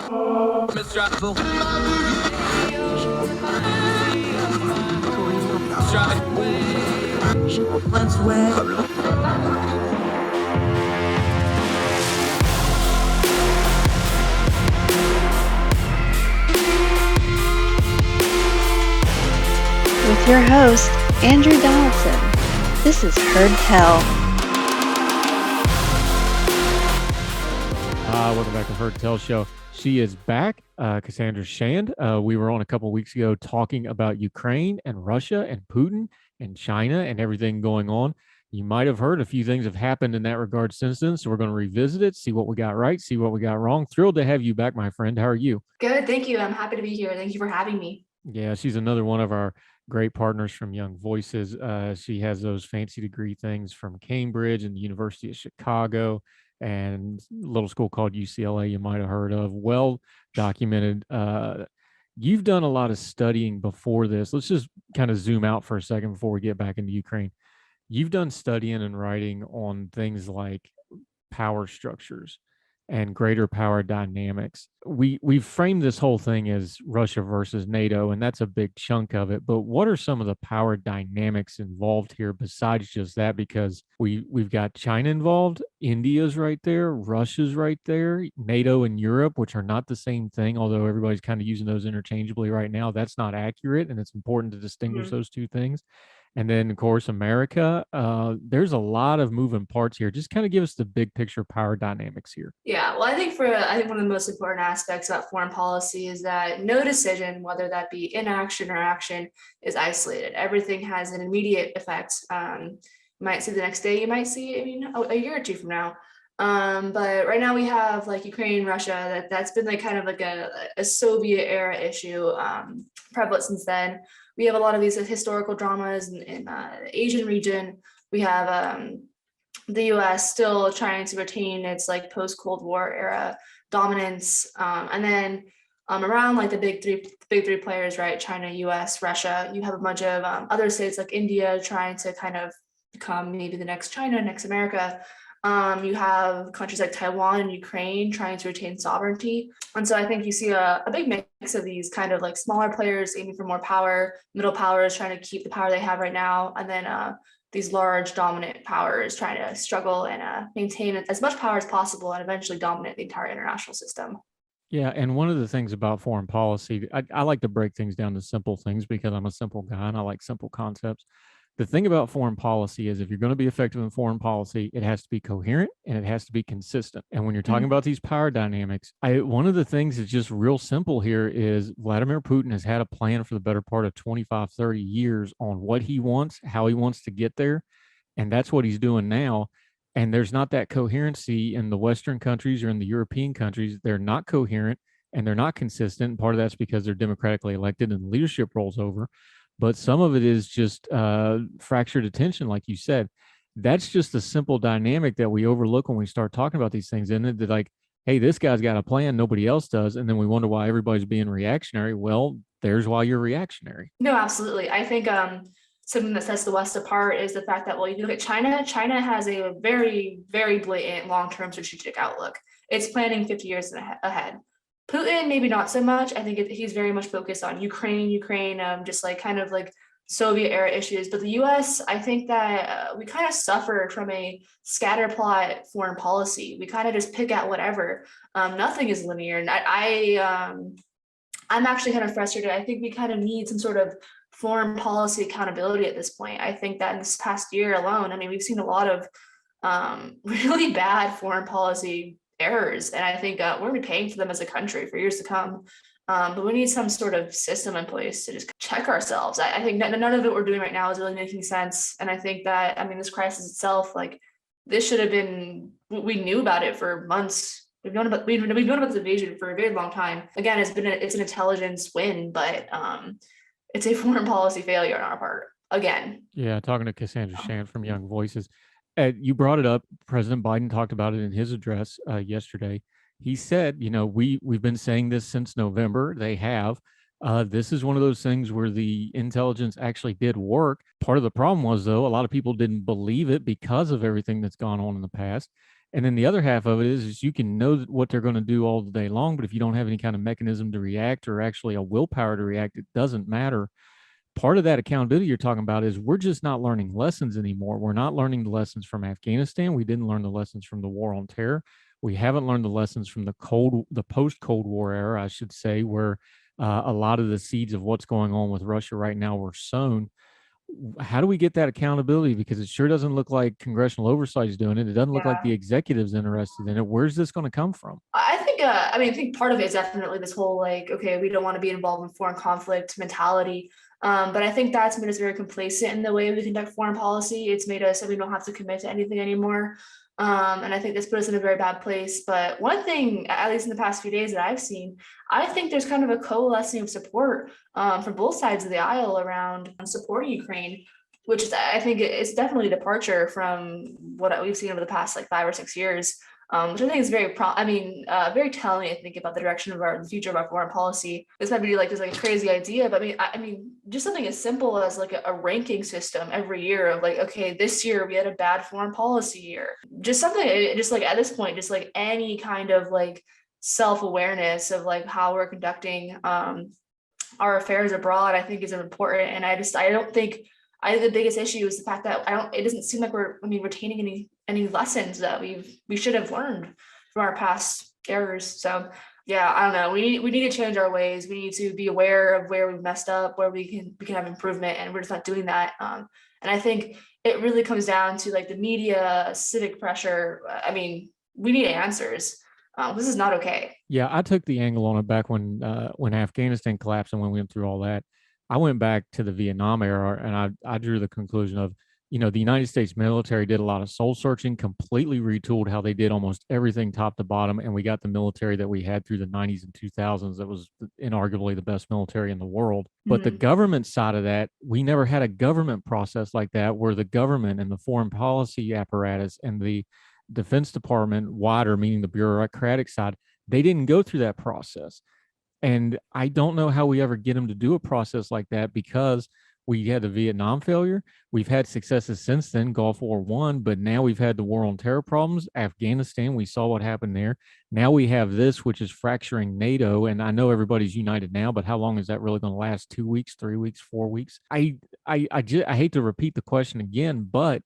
With your host, Andrew Donaldson. This is Heard Tell. Welcome back to Heard Tell Show. She is back, Cassandra Shand. We were on a couple of weeks ago talking about Ukraine and Russia and Putin and China and everything going on. You might have heard a few things have happened in that regard since then, so we're going to revisit it, see what we got right, see what we got wrong. Thrilled to have you back, my friend. How are you? Good, thank you. I'm happy to be here. Thank you for having me. Yeah, she's another one of our great partners from Young Voices. She has those fancy degree things from Cambridge and the University of Chicago and a little school called UCLA you might have heard of. Well documented. You've done a lot of studying before this. Let's just kind of zoom out for a second before we get back into Ukraine. You've done studying and writing on things like power structures and greater power dynamics. We've framed this whole thing as Russia versus NATO, and that's a big chunk of it. But what are some of the power dynamics involved here besides just that? Because we've got China involved, India's right there, Russia's right there, NATO and Europe, which are not the same thing, although everybody's kind of using those interchangeably right now. That's not accurate, and it's important to distinguish those two things. And then, of course, America. There's a lot of moving parts here. Just kind of give us the big picture power dynamics here. Yeah, well, I think one of the most important aspects about foreign policy is that no decision, whether that be inaction or action, is isolated. Everything has an immediate effect. You might see the next day, you might see a year or two from now. But right now we have like Ukraine, Russia, that's been like kind of like a Soviet era issue, prevalent since then. We have a lot of these historical dramas in the Asian region. We have the U.S. still trying to retain its like post-Cold War era dominance, and then around like the big three players, right? China, U.S., Russia. You have a bunch of other states like India trying to kind of become maybe the next China, next America. You have countries like Taiwan and Ukraine trying to retain sovereignty. And so I think you see a big mix of these kind of like smaller players aiming for more power, middle powers trying to keep the power they have right now, and then these large dominant powers trying to struggle and maintain as much power as possible and eventually dominate the entire international system. Yeah, and one of the things about foreign policy, I like to break things down to simple things because I'm a simple guy and I like simple concepts. The thing about foreign policy is if you're going to be effective in foreign policy, it has to be coherent and it has to be consistent. And when you're talking about these power dynamics, one of the things that's just real simple here is Vladimir Putin has had a plan for the better part of 25, 30 years on what he wants, how he wants to get there. And that's what he's doing now. And there's not that coherency in the Western countries or in the European countries. They're not coherent and they're not consistent. Part of that's because they're democratically elected and the leadership rolls over. But some of it is just fractured attention, like you said. That's just a simple dynamic that we overlook when we start talking about these things. And they're like, hey, this guy's got a plan, nobody else does. And then we wonder why everybody's being reactionary. Well, there's why you're reactionary. No, absolutely. I think something that sets the West apart is the fact that, well, you look at China. China has a very, very blatant long-term strategic outlook. It's planning 50 years ahead. Putin, maybe not so much. I think he's very much focused on Ukraine, just like kind of like Soviet era issues. But the U.S., I think that we kind of suffer from a scatterplot foreign policy. We kind of just pick at whatever. Nothing is linear. And I'm actually kind of frustrated. I think we kind of need some sort of foreign policy accountability at this point. I think that in this past year alone, we've seen a lot of really bad foreign policy errors, and I think we're going to be paying for them as a country for years to come. But we need some sort of system in place to just check ourselves. I think none of it we're doing right now is really making sense, and I think that this crisis itself, like this should have been. We knew about it for months. We've known about this invasion for a very long time. Again, it's an intelligence win, but it's a foreign policy failure on our part again. Yeah, talking to Cassandra Shand from Young Voices. You brought it up. President Biden talked about it in his address yesterday. He said, we've been saying this since November. They have. This is one of those things where the intelligence actually did work. Part of the problem was, though, a lot of people didn't believe it because of everything that's gone on in the past. And then the other half of it is you can know what they're going to do all the day long, but if you don't have any kind of mechanism to react or actually a willpower to react, it doesn't matter. Part of that accountability you're talking about is we're just not learning lessons anymore. We're not learning the lessons from Afghanistan. We didn't learn the lessons from the war on terror. We haven't learned the lessons from the post-Cold War era, I should say, where a lot of the seeds of what's going on with Russia right now were sown. How do we get that accountability? Because it sure doesn't look like congressional oversight is doing it. It doesn't look like the executive's interested in it. Where's this going to come from? I think, I think part of it is definitely this whole like, okay, we don't want to be involved in foreign conflict mentality. But I think that's made us very complacent in the way we conduct foreign policy. It's made us so we don't have to commit to anything anymore. And I think this put us in a very bad place. But one thing, at least in the past few days that I've seen, I think there's kind of a coalescing of support from both sides of the aisle around supporting Ukraine, which is, I think it's definitely a departure from what we've seen over the past like 5 or 6 years. Which I think is very very telling, I think, about the direction of the future of our foreign policy. This might be like just like a crazy idea, but I mean, just something as simple as like a ranking system every year of like, okay, this year we had a bad foreign policy year. Just something, just like at this point, just like any kind of like self-awareness of like how we're conducting our affairs abroad, I think is important. And I don't think the biggest issue is the fact that it doesn't seem like we're retaining any lessons that we should have learned from our past errors. So yeah, I don't know. We need to change our ways. We need to be aware of where we've messed up, where we can have improvement, and we're just not doing that. And I think it really comes down to like the media, civic pressure. I mean, we need answers. This is not okay. Yeah, I took the angle on it back when Afghanistan collapsed and when we went through all that. I went back to the Vietnam era and I drew the conclusion of, the United States military did a lot of soul searching, completely retooled how they did almost everything top to bottom. And we got the military that we had through the 90s and 2000s that was inarguably the best military in the world. But the government side of that, we never had a government process like that where the government and the foreign policy apparatus and the Defense Department, wider, meaning the bureaucratic side, they didn't go through that process. And I don't know how we ever get them to do a process like that because we had the Vietnam failure. We've had successes since then, Gulf War I, but now we've had the war on terror problems. Afghanistan, we saw what happened there. Now we have this, which is fracturing NATO. And I know everybody's united now, but how long is that really going to last? 2 weeks, 3 weeks, 4 weeks? I hate to repeat the question again, but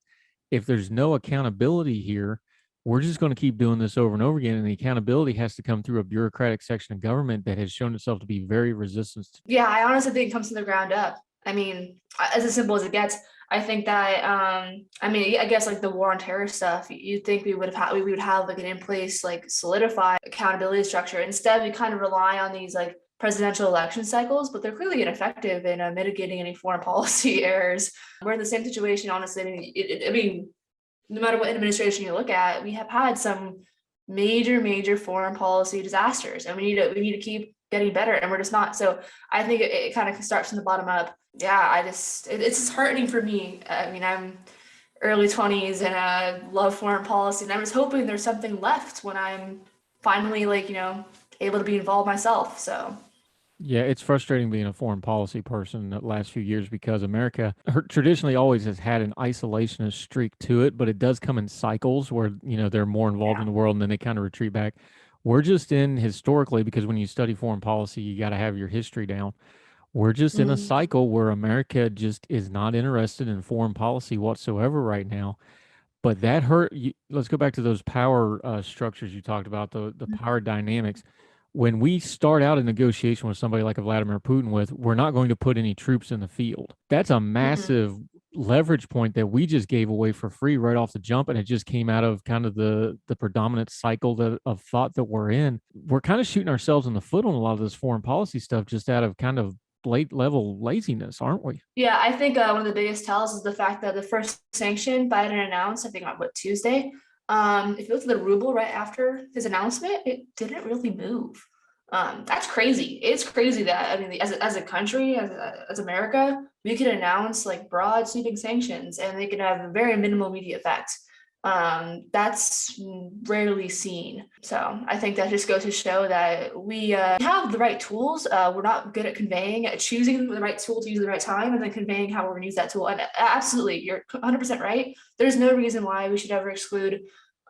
if there's no accountability here, we're just going to keep doing this over and over again. And the accountability has to come through a bureaucratic section of government that has shown itself to be very resistant. Yeah, I honestly think it comes from the ground up. I mean, as simple as it gets, I think that, I guess like the war on terror stuff, you'd think we would have like an in place, like solidified accountability structure. Instead, we kind of rely on these like presidential election cycles, but they're clearly ineffective in mitigating any foreign policy errors. We're in the same situation, honestly. No matter what administration you look at, we have had some major foreign policy disasters, and we need to keep getting better, and we're just not. So I think it kind of starts from the bottom up. Yeah, it's disheartening for me. I mean, I'm early 20s and I love foreign policy, and I'm just hoping there's something left when I'm finally able to be involved myself. So yeah, it's frustrating being a foreign policy person the last few years because America traditionally always has had an isolationist streak to it, but it does come in cycles where, they're more involved in the world and then they kind of retreat back. We're just in historically, because when you study foreign policy, you got to have your history down. We're just in a cycle where America just is not interested in foreign policy whatsoever right now. But that hurt. Let's go back to those power structures you talked about, the power dynamics. When we start out a negotiation with somebody like a Vladimir Putin we're not going to put any troops in the field. That's a massive leverage point that we just gave away for free right off the jump. And it just came out of kind of the predominant cycle of thought that we're in. We're kind of shooting ourselves in the foot on a lot of this foreign policy stuff just out of kind of late level laziness, aren't we? Yeah, I think one of the biggest tells is the fact that the first sanction Biden announced, I think on Tuesday, if you look at the ruble right after his announcement, it didn't really move. That's crazy. It's crazy that, as a country, as America, we could announce like broad sweeping sanctions and they could have a very minimal immediate effect. That's rarely seen. So I think that just goes to show that we have the right tools. We're not good at choosing the right tool to use at the right time and then conveying how we're going to use that tool. And absolutely, you're 100% right. There's no reason why we should ever exclude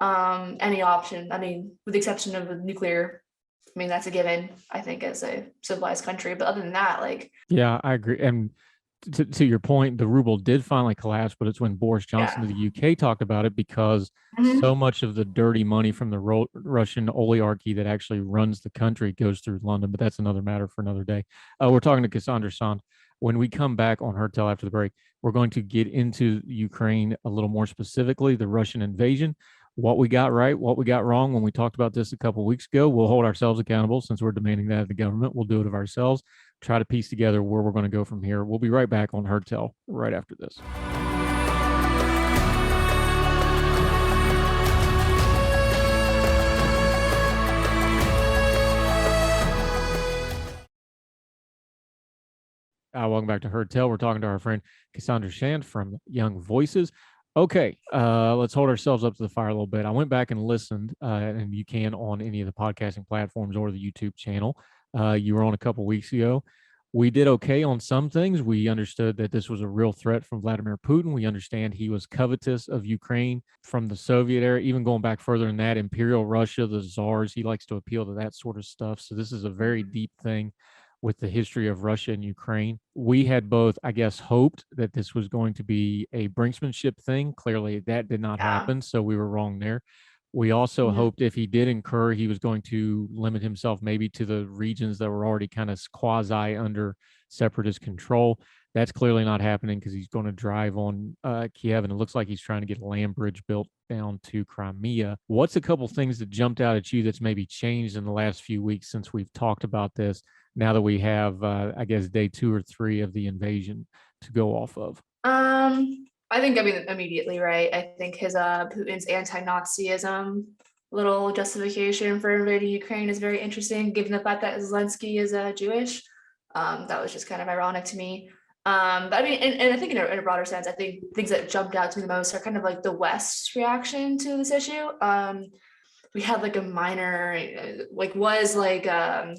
any option. I mean, with the exception of nuclear, I mean, that's a given, I think, as a civilized country. But other than that, like, Yeah, I agree. And to your point, the ruble did finally collapse, but it's when Boris Johnson yeah. of the UK talked about it, because Mhm. so much of the dirty money from the Russian oligarchy that actually runs the country goes through London. But that's another matter for another day. We're talking to Cassandra Sand. When we come back on Heard Tell after the break, we're going to get into Ukraine a little more specifically, the Russian invasion, what we got right, what we got wrong when we talked about this a couple of weeks ago. We'll hold ourselves accountable since we're demanding that of the government. We'll do it of ourselves, try to piece together where we're going to go from here. We'll be right back on Heard Tell right after this. Welcome back to Heard Tell. We're talking to our friend Cassandra Sand from Young Voices. Okay, let's hold ourselves up to the fire a little bit. I went back and listened, and you can on any of the podcasting platforms or the YouTube channel. You were on a couple weeks ago. We did okay on some things. We understood that this was a real threat from Vladimir Putin. We understand he was covetous of Ukraine from the Soviet era, even going back further than that, Imperial Russia, the czars. He likes to appeal to that sort of stuff. So this is a very deep thing with the history of Russia and Ukraine. We had both, I guess, hoped that this was going to be a brinksmanship thing. Clearly, that did not Yeah. happen, so we were wrong there. We also hoped if he did incur, he was going to limit himself maybe to the regions that were already kind of quasi under separatist control. That's clearly not happening because he's going to drive on Kiev, and it looks like he's trying to get a land bridge built down to Crimea. What's a couple things that jumped out at you that's maybe changed in the last few weeks since we've talked about this, now that we have, I guess, day 2 or 3 of the invasion to go off of? I think, I mean, immediately, right? I think his Putin's anti-Nazism little justification for invading Ukraine is very interesting, given the fact that Zelensky is Jewish. That was just kind of ironic to me. But I mean, and I think in a broader sense, I think things that jumped out to me the most are kind of like the West's reaction to this issue. We had like a minor, like was like an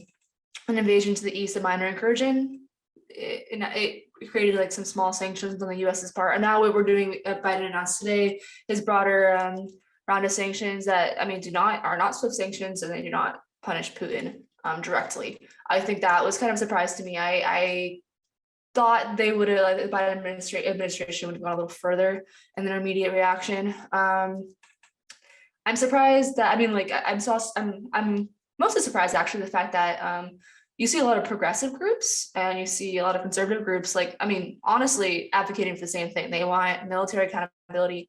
invasion to the east, a minor incursion. It created like some small sanctions on the US's part. And now what we're doing, Biden announced today, his broader round of sanctions that, I mean, are not swift sanctions, and they do not punish Putin directly. I think that was kind of a surprise to me. I thought they would have, like, the Biden administration would have gone a little further in their immediate reaction. I'm surprised that, I mean, like, I'm mostly surprised actually the fact that you see a lot of progressive groups and you see a lot of conservative groups, like, I mean, honestly, advocating for the same thing. They want military accountability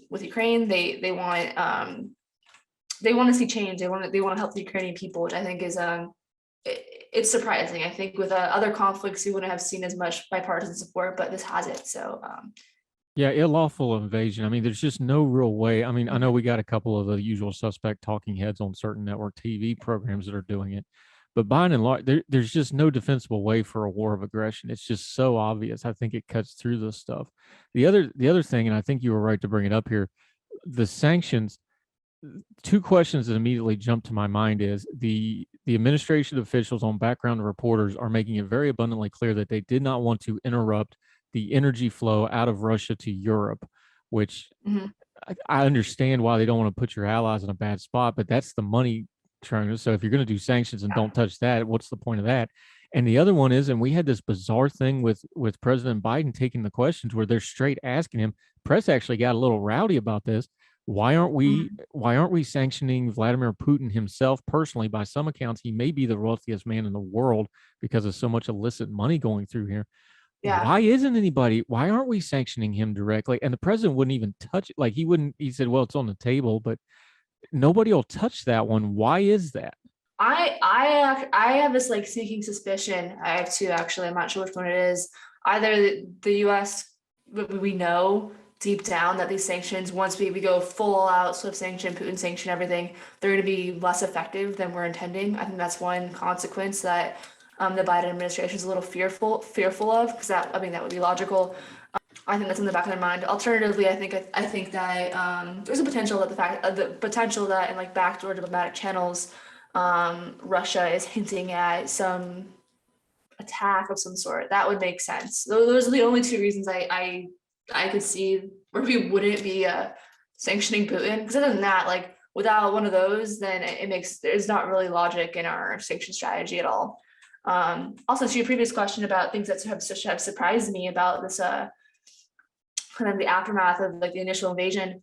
with Ukraine. They want to see change. They want to help the Ukrainian people, which I think is it's surprising. I think with other conflicts, you wouldn't have seen as much bipartisan support, but this has it. So yeah, lawful invasion. I mean, there's just no real way. I mean, I know we got a couple of the usual suspect talking heads on certain network TV programs that are doing it, but by and large, there's just no defensible way for a war of aggression. It's just so obvious. I think it cuts through this stuff. The other thing, and I think you were right to bring it up here, the sanctions. Two questions that immediately jump to my mind is the administration officials on background reporters are making it very abundantly clear that they did not want to interrupt the energy flow out of Russia to Europe, which I understand why they don't want to put your allies in a bad spot, but that's the money train. So if you're going to do sanctions and don't touch that, what's the point of that? And the other one is, and we had this bizarre thing with President Biden taking the questions where they're straight asking him. Press actually got a little rowdy about this. Why aren't we sanctioning Vladimir Putin himself personally? By some accounts, he may be the wealthiest man in the world because of so much illicit money going through here. yeah. Why aren't we sanctioning him directly? And the president wouldn't even touch it. Like he said, well, it's on the table, but nobody will touch that one. Why is that? I have this like sneaking suspicion. I have two, actually. I'm not sure which one it is. Either the US, we know deep down that these sanctions, once we go full out swift sanction, Putin sanction, everything, they're going to be less effective than we're intending. I think that's one consequence that the Biden administration is a little fearful of, because that would be logical. I think that's in the back of their mind. Alternatively, I think that there's a potential that in like backdoor diplomatic channels, Russia is hinting at some attack of some sort. That would make sense. Those are the only two reasons I could see where we wouldn't be sanctioning Putin? Because other than that, like without one of those, then there's not really logic in our sanction strategy at all. Also, to your previous question about things that have surprised me about this kind of the aftermath of like the initial invasion,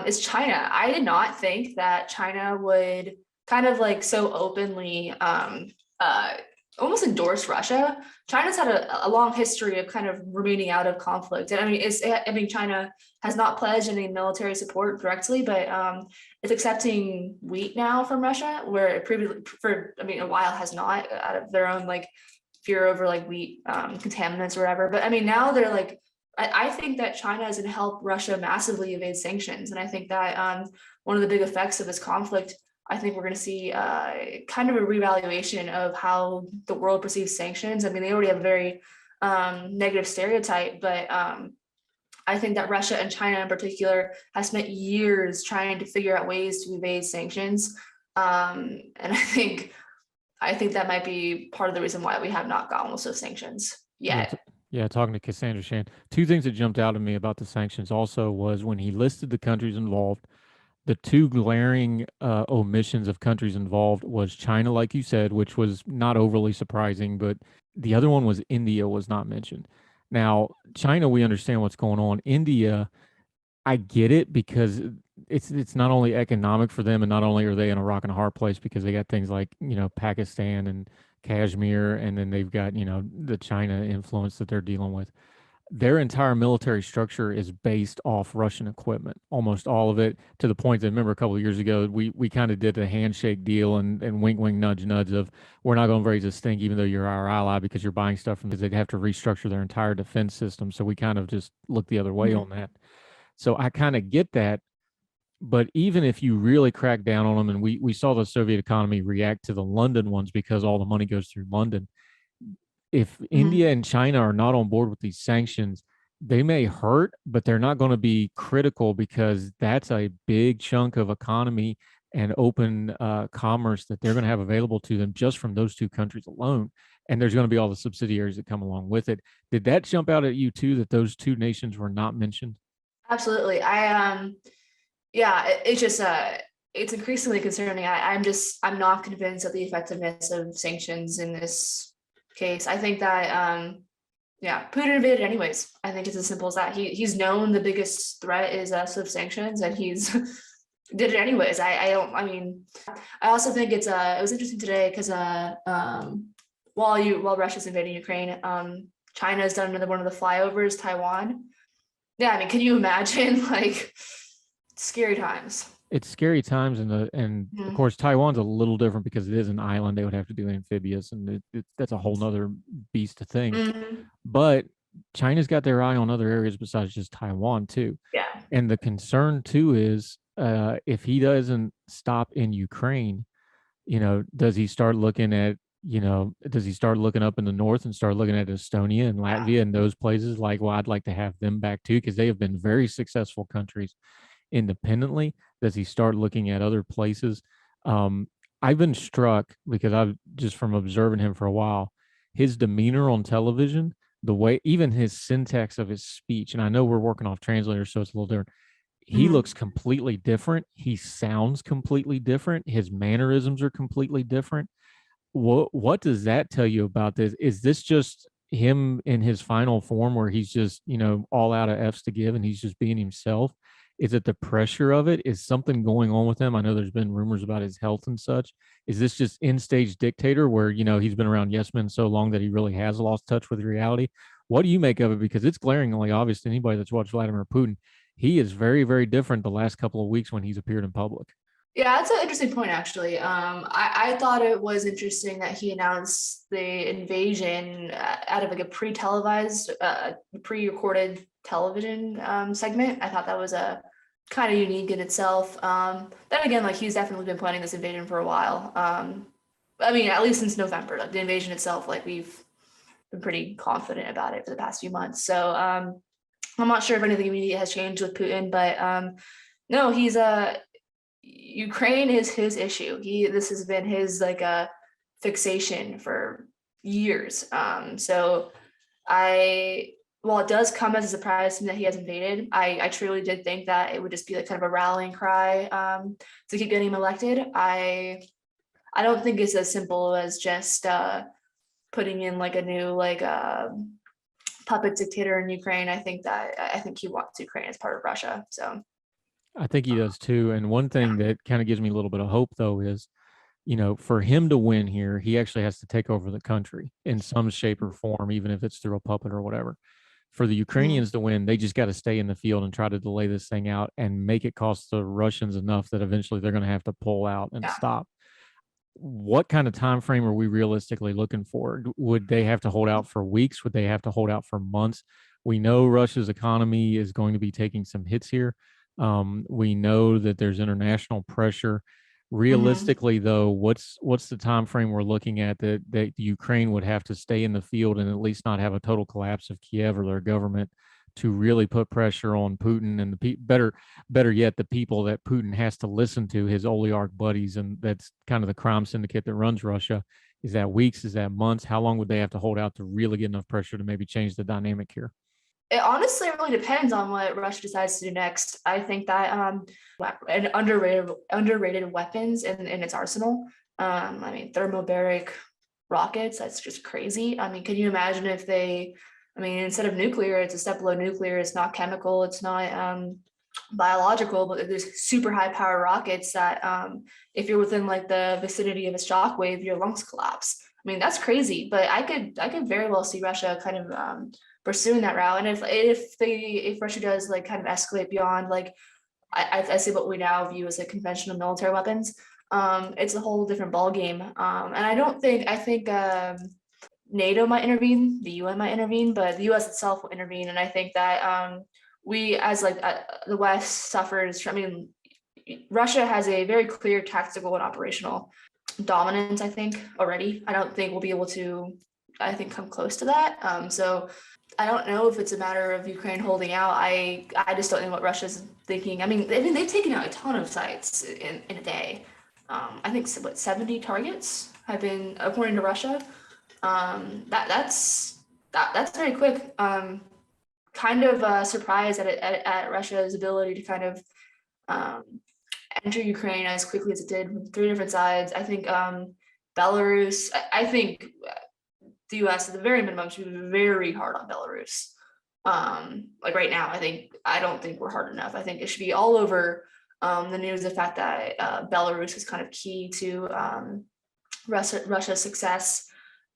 is China. I did not think that China would kind of like so openly almost endorse Russia. China's had a long history of kind of remaining out of conflict. And I mean, China has not pledged any military support directly, but it's accepting wheat now from Russia, where it previously, a while has not, out of their own like fear over like wheat contaminants or whatever. But I mean, now they're like, I think that China is going to help Russia massively evade sanctions. And I think that one of the big effects of this conflict, I think we're going to see kind of a reevaluation of how the world perceives sanctions. I mean, they already have a very negative stereotype, but I think that Russia and China in particular have spent years trying to figure out ways to evade sanctions. And I think that might be part of the reason why we have not gotten most of sanctions yet. Yeah, talking to Cassandra Shan, two things that jumped out at me about the sanctions also was when he listed the countries involved, the two glaring omissions of countries involved was China, like you said, which was not overly surprising, but the other one was India was not mentioned. Now, China, we understand what's going on. India, I get it because it's not only economic for them, and not only are they in a rock and a hard place because they got things like, Pakistan and Kashmir, and then they've got, the China influence that they're dealing with. Their entire military structure is based off Russian equipment, almost all of it, to the point that, remember a couple of years ago, we kind of did a handshake deal and wink, wink, nudge, nudge of we're not going to raise a stink even though you're our ally because you're buying stuff from, because they'd have to restructure their entire defense system. So we kind of just looked the other way on that. So I kind of get that. But even if you really crack down on them, and we saw the Soviet economy react to the London ones because all the money goes through London. If India and China are not on board with these sanctions, they may hurt, but they're not going to be critical because that's a big chunk of economy and open commerce that they're going to have available to them just from those two countries alone. And there's going to be all the subsidiaries that come along with it. Did that jump out at you too, that those two nations were not mentioned? Absolutely. It's just it's increasingly concerning. I'm not convinced of the effectiveness of sanctions in this case. I think that Putin invaded anyways. I think it's as simple as that. He's known the biggest threat is sort of sanctions, and he's did it anyways. I also think it was interesting today because while Russia's invading Ukraine, China has done another one of the flyovers, Taiwan. Yeah, I mean, can you imagine like scary times? It's scary times, and of course Taiwan's a little different because it is an island. They would have to do amphibious, and that's a whole nother beast of things. But China's got their eye on other areas besides just Taiwan too. Yeah. And the concern too is if he doesn't stop in Ukraine, does he start looking at, does he start looking up in the north and start looking at Estonia and Latvia and those places? Like, well, I'd like to have them back too, because they have been very successful countries independently. Does he start looking at other places? I've been struck because I've just from observing him for a while, his demeanor on television, the way, even his syntax of his speech, and I know we're working off translators, so it's a little different. He looks completely different. He sounds completely different. His mannerisms are completely different. What does that tell you about this? Is this just him in his final form where he's just, all out of F's to give and he's just being himself? Is it the pressure of it? Is something going on with him? I know there's been rumors about his health and such. Is this just in-stage dictator where, he's been around yes men so long that he really has lost touch with reality? What do you make of it? Because it's glaringly obvious to anybody that's watched Vladimir Putin. He is very, very different the last couple of weeks when he's appeared in public. Yeah, that's an interesting point, actually. I thought it was interesting that he announced the invasion out of like a pre-televised, pre-recorded television segment. I thought that was a kind of unique in itself. Then again, like he's definitely been planning this invasion for a while. At least since November, like the invasion itself, like we've been pretty confident about it for the past few months. So I'm not sure if anything immediate has changed with Putin, but no, he's Ukraine is his issue. This has been his like a fixation for years. So I while it does come as a surprise to me that he has invaded, I truly did think that it would just be like kind of a rallying cry to keep getting him elected. I don't think it's as simple as just putting in like a new puppet dictator in Ukraine. I think he wants Ukraine as part of Russia. So I think he does too. And one thing that kind of gives me a little bit of hope, though, is, for him to win here, he actually has to take over the country in some shape or form, even if it's through a puppet or whatever. For the Ukrainians to win, they just got to stay in the field and try to delay this thing out and make it cost the Russians enough that eventually they're going to have to pull out and stop. What kind of time frame are we realistically looking for? Would they have to hold out for weeks? Would they have to hold out for months? We know Russia's economy is going to be taking some hits here. We know that there's international pressure. Realistically, though, what's the time frame we're looking at that Ukraine would have to stay in the field and at least not have a total collapse of Kiev or their government to really put pressure on Putin and better yet, the people that Putin has to listen to, his oligarch buddies, and that's kind of the crime syndicate that runs Russia? Is that weeks? Is that months? How long would they have to hold out to really get enough pressure to maybe change the dynamic here? It honestly really depends on what Russia decides to do next. I think that an underrated weapons in its arsenal. I mean, thermobaric rockets. That's just crazy. I mean, can you imagine if instead of nuclear, it's a step below nuclear. It's not chemical. It's not biological, but there's super high power rockets that if you're within like the vicinity of a shockwave, your lungs collapse. I mean, that's crazy. But I could very well see Russia kind of pursuing that route. And if Russia does like kind of escalate beyond like I see what we now view as like conventional military weapons, it's a whole different ball game. And I think NATO might intervene, the UN might intervene, but the US itself will intervene. And I think that we as like the West suffers. Russia has a very clear tactical and operational dominance, I think, already. I don't think we'll be able to, come close to that. So I don't know if it's a matter of Ukraine holding out. I just don't know what Russia's thinking. They've taken out a ton of sites in a day. I think 70 targets have been, according to Russia. That's very quick. Kind of surprised at Russia's ability to kind of enter Ukraine as quickly as it did from 3 different sides. I think Belarus. I think the U.S. at the very minimum should be very hard on Belarus. Like right now, I don't think we're hard enough. I think it should be all over the news. The fact that Belarus is kind of key to Russia's success.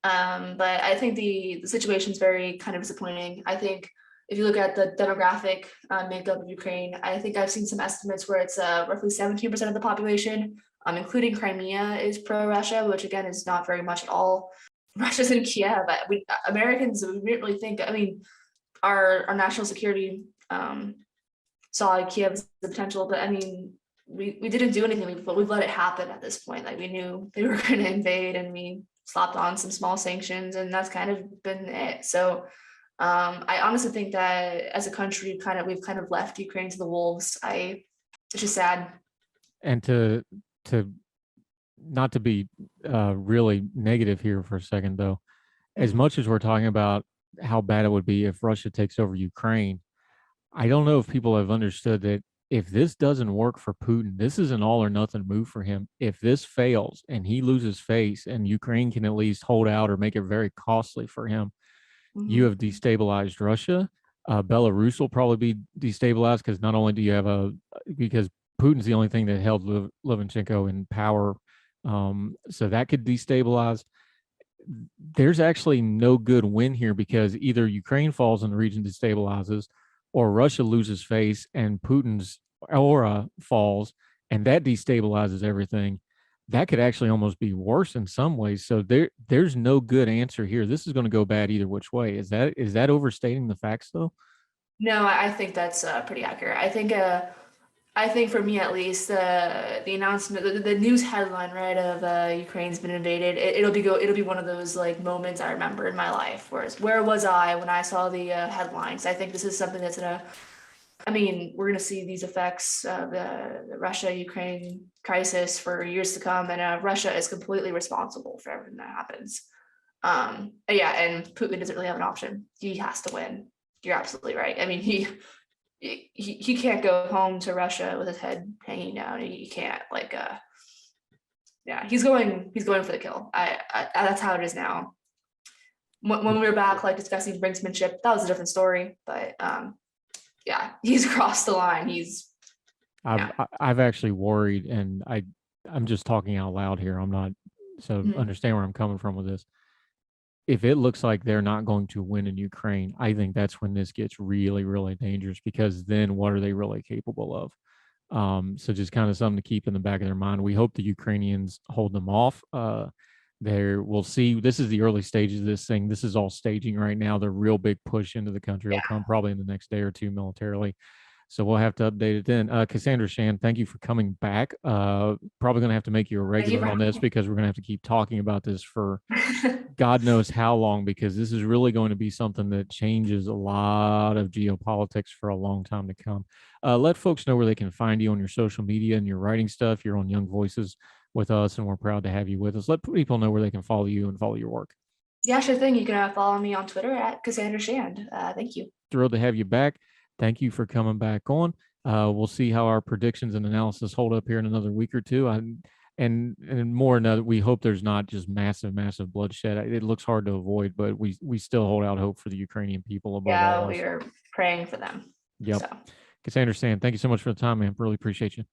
But I think the situation is very kind of disappointing. I think if you look at the demographic makeup of Ukraine, I think I've seen some estimates where it's roughly 17% of the population, including Crimea, is pro-Russia, which again is not very much at all. Russia's in Kiev. Americans, we didn't really think. Our national security saw Kiev as the potential, but we didn't do anything. But we've let it happen at this point. Like we knew they were going to invade, and we slapped on some small sanctions, and that's kind of been it. So I honestly think that as a country, we've kind of left Ukraine to the wolves. It's just sad. And to not to be really negative here for a second, though, as much as we're talking about how bad it would be if Russia takes over Ukraine, I don't know if people have understood that if this doesn't work for Putin, this is an all or nothing move for him. If this fails and he loses face and Ukraine can at least hold out or make it very costly for him, you have destabilized Russia. Belarus will probably be destabilized because not only do you have because Putin's the only thing that held Lukashenko in power. So that could destabilize. There's actually no good win here because either Ukraine falls and the region destabilizes, or Russia loses face and Putin's aura falls and that destabilizes everything. That could actually almost be worse in some ways. So there's no good answer here. This is going to go bad either which way. Is that overstating the facts though? No, I think that's pretty accurate. I think for me at least, the announcement, the news headline, right, of Ukraine's been invaded. It'll be one of those like moments I remember in my life. Where was I when I saw the headlines? I think this is something that's we're gonna see these effects of the Russia-Ukraine crisis for years to come, and Russia is completely responsible for everything that happens. And Putin doesn't really have an option. He has to win. you're absolutely right. I mean, he can't go home to Russia with his head hanging down. He can't, like, yeah, he's going for the kill. I that's how it is now. When we were back, like, discussing brinksmanship, that was a different story. But yeah, he's crossed the line. I've actually worried, and I'm just talking out loud here. I'm not, so understand where I'm coming from with this. If it looks like they're not going to win in Ukraine, I think that's when this gets really, really dangerous, because then what are they really capable of? So just kind of something to keep in the back of their mind. We hope the Ukrainians hold them off. We'll see. This is the early stages of this thing. This is all staging right now. The real big push into the country will come probably in the next day or two militarily. So we'll have to update it then. Cassandra Shan, thank you for coming back. Probably going to have to make you a regular on this, because we're going to have to keep talking about this for God knows how long, because this is really going to be something that changes a lot of geopolitics for a long time to come. Let folks know where they can find you on your social media and your writing stuff. You're on Young Voices with us, and we're proud to have you with us. Let people know where they can follow you and follow your work. Yeah, sure thing. You can follow me on Twitter at Cassandra Shand. Thank you. Thrilled to have you back. Thank you for coming back on. We'll see how our predictions and analysis hold up here in another week or two. And more now, we hope there's not just massive bloodshed. It looks hard to avoid, but we still hold out hope for the Ukrainian people above all else. We are praying for them. Yep. So. Cassandra Sand, thank you so much for the time, man. Really appreciate you.